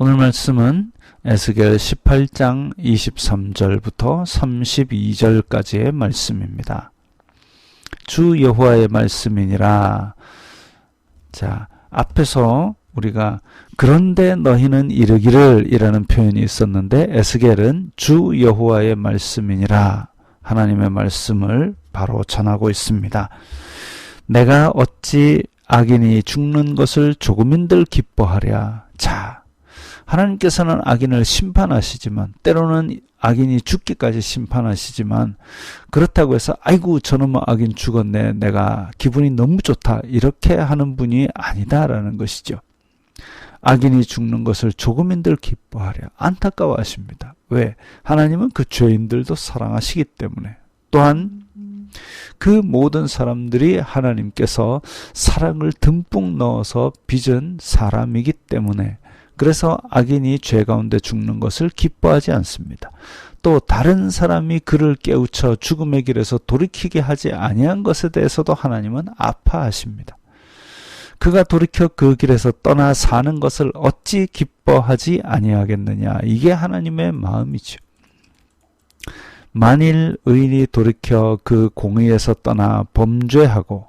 오늘 말씀은 에스겔 18장 23절부터 32절까지의 말씀입니다. 주 여호와의 말씀이니라. 자, 앞에서 우리가 그런데 너희는 이르기를 이라는 표현이 있었는데 에스겔은 주 여호와의 말씀이니라 하나님의 말씀을 바로 전하고 있습니다. 내가 어찌 악인이 죽는 것을 조금인들 기뻐하랴. 자, 하나님께서는 악인을 심판하시지만 때로는 악인이 죽기까지 심판하시지만 그렇다고 해서 아이고 저놈의 악인 죽었네 내가 기분이 너무 좋다 이렇게 하는 분이 아니다라는 것이죠. 악인이 죽는 것을 조금인들 기뻐하랴. 안타까워하십니다. 왜? 하나님은 그 죄인들도 사랑하시기 때문에. 또한 그 모든 사람들이 하나님께서 사랑을 듬뿍 넣어서 빚은 사람이기 때문에 그래서 악인이 죄 가운데 죽는 것을 기뻐하지 않습니다. 또 다른 사람이 그를 깨우쳐 죽음의 길에서 돌이키게 하지 아니한 것에 대해서도 하나님은 아파하십니다. 그가 돌이켜 그 길에서 떠나 사는 것을 어찌 기뻐하지 아니하겠느냐. 이게 하나님의 마음이죠. 만일 의인이 돌이켜 그 공의에서 떠나 범죄하고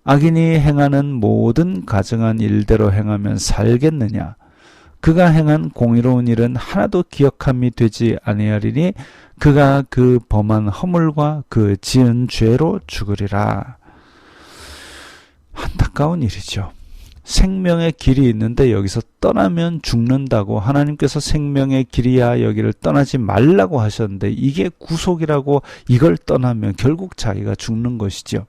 악인이 행하는 모든 가증한 일대로 행하면 살겠느냐. 그가 행한 공의로운 일은 하나도 기억함이 되지 아니하리니 그가 그 범한 허물과 그 지은 죄로 죽으리라. 안타까운 일이죠. 생명의 길이 있는데 여기서 떠나면 죽는다고 하나님께서 생명의 길이야 여기를 떠나지 말라고 하셨는데 이게 구속이라고 이걸 떠나면 결국 자기가 죽는 것이죠.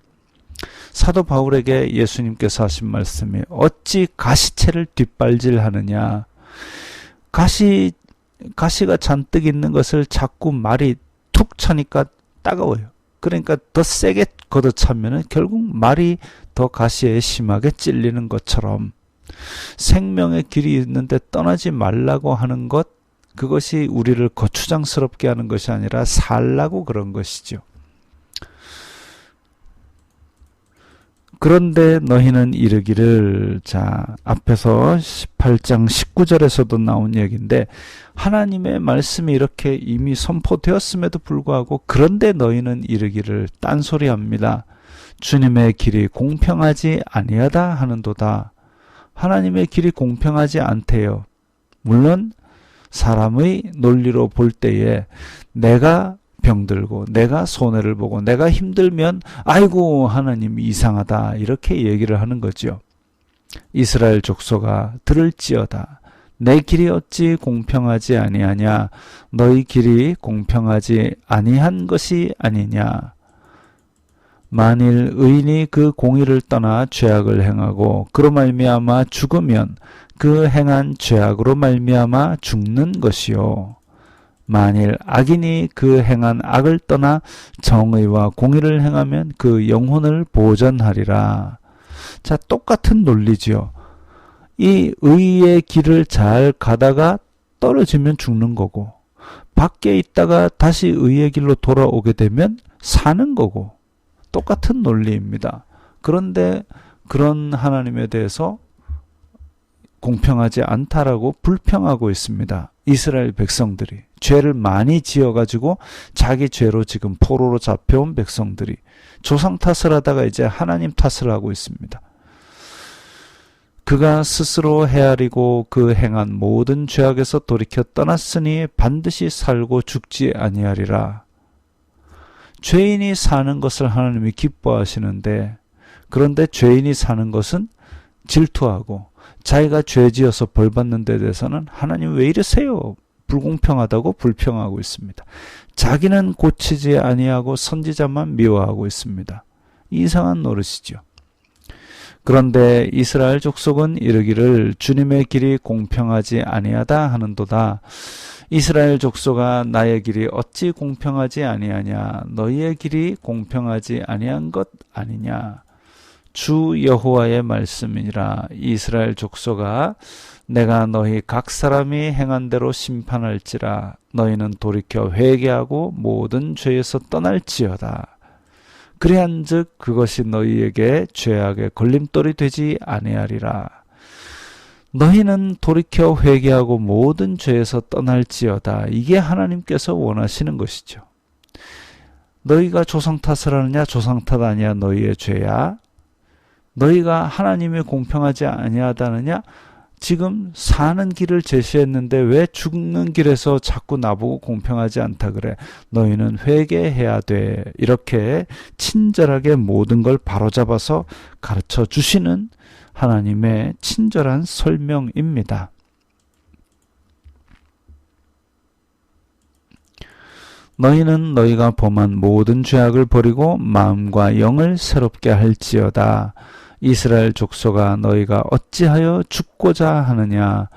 사도 바울에게 예수님께서 하신 말씀이 어찌 가시채를 뒷발질하느냐. 가시가 잔뜩 있는 것을 자꾸 말이 툭 차니까 따가워요. 그러니까 더 세게 걷어차면은 결국 말이 더 가시에 심하게 찔리는 것처럼 생명의 길이 있는데 떠나지 말라고 하는 것, 그것이 우리를 거추장스럽게 하는 것이 아니라 살라고 그런 것이죠. 그런데 너희는 이르기를, 자, 앞에서 18장 19절에서도 나온 얘기인데 하나님의 말씀이 이렇게 이미 선포되었음에도 불구하고 그런데 너희는 이르기를 딴소리합니다. 주님의 길이 공평하지 아니하다 하는도다. 하나님의 길이 공평하지 않대요. 물론 사람의 논리로 볼 때에 내가 병들고 내가 손해를 보고 내가 힘들면 아이고 하나님 이상하다 이렇게 얘기를 하는 거죠. 이스라엘 족속아 들을지어다. 내 길이 어찌 공평하지 아니하냐. 너희 길이 공평하지 아니한 것이 아니냐. 만일 의인이 그 공의를 떠나 죄악을 행하고 그로 말미암아 죽으면 그 행한 죄악으로 말미암아 죽는 것이요. 만일 악인이 그 행한 악을 떠나 정의와 공의를 행하면 그 영혼을 보전하리라. 자, 똑같은 논리지요. 이 의의 길을 잘 가다가 떨어지면 죽는 거고 밖에 있다가 다시 의의 길로 돌아오게 되면 사는 거고 똑같은 논리입니다. 그런데 그런 하나님에 대해서 공평하지 않다라고 불평하고 있습니다. 이스라엘 백성들이 죄를 많이 지어가지고 자기 죄로 지금 포로로 잡혀온 백성들이 조상 탓을 하다가 이제 하나님 탓을 하고 있습니다. 그가 스스로 헤아리고 그 행한 모든 죄악에서 돌이켜 떠났으니 반드시 살고 죽지 아니하리라. 죄인이 사는 것을 하나님이 기뻐하시는데 그런데 죄인이 사는 것은 질투하고 자기가 죄지어서 벌받는 데 대해서는 하나님 왜 이러세요? 불공평하다고 불평하고 있습니다. 자기는 고치지 아니하고 선지자만 미워하고 있습니다. 이상한 노릇이죠. 그런데 이스라엘 족속은 이르기를 주님의 길이 공평하지 아니하다 하는도다. 이스라엘 족속아 나의 길이 어찌 공평하지 아니하냐. 너희의 길이 공평하지 아니한 것 아니냐. 주 여호와의 말씀이니라. 이스라엘 족속아 내가 너희 각 사람이 행한 대로 심판할지라. 너희는 돌이켜 회개하고 모든 죄에서 떠날지어다. 그리한즉 그것이 너희에게 죄악의 걸림돌이 되지 아니하리라. 너희는 돌이켜 회개하고 모든 죄에서 떠날지어다. 이게 하나님께서 원하시는 것이죠. 너희가 조상 탓을 하느냐? 조상 탓 아니야. 너희의 죄야. 너희가 하나님이 공평하지 아니하다느냐? 지금 사는 길을 제시했는데 왜 죽는 길에서 자꾸 나보고 공평하지 않다 그래? 너희는 회개해야 돼. 이렇게 친절하게 모든 걸 바로잡아서 가르쳐 주시는 하나님의 친절한 설명입니다. 너희는 너희가 범한 모든 죄악을 버리고 마음과 영을 새롭게 할지어다. 이스라엘 족속아, 너희가 어찌하여 죽고자 하느냐?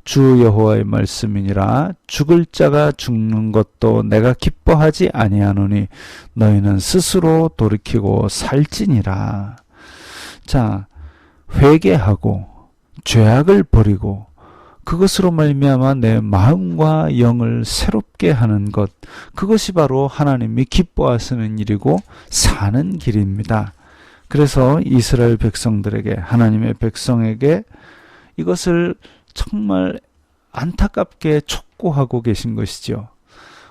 주 여호와의 말씀이니라. 죽을 자가 죽는 것도 내가 기뻐하지 아니하노니 너희는 스스로 돌이키고 살지니라. 자, 회개하고 죄악을 버리고 그것으로 말미암아 내 마음과 영을 새롭게 하는 것, 그것이 바로 하나님이 기뻐하시는 일이고 사는 길입니다. 그래서 이스라엘 백성들에게, 하나님의 백성에게 이것을 정말 안타깝게 촉구하고 계신 것이죠.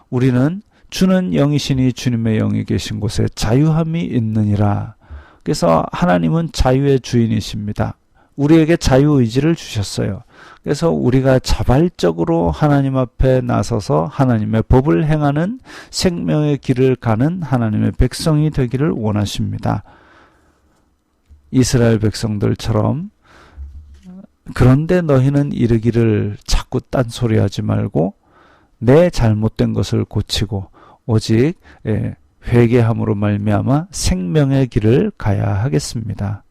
우리는 주는 영이시니 주님의 영이 계신 곳에 자유함이 있느니라. 그래서 하나님은 자유의 주인이십니다. 우리에게 자유의지를 주셨어요. 그래서 우리가 자발적으로 하나님 앞에 나서서 하나님의 법을 행하는 생명의 길을 가는 하나님의 백성이 되기를 원하십니다. 이스라엘 백성들처럼 그런데 너희는 이르기를 자꾸 딴소리하지 말고 내 잘못된 것을 고치고 오직 회개함으로 말미암아 생명의 길을 가야 하겠습니다.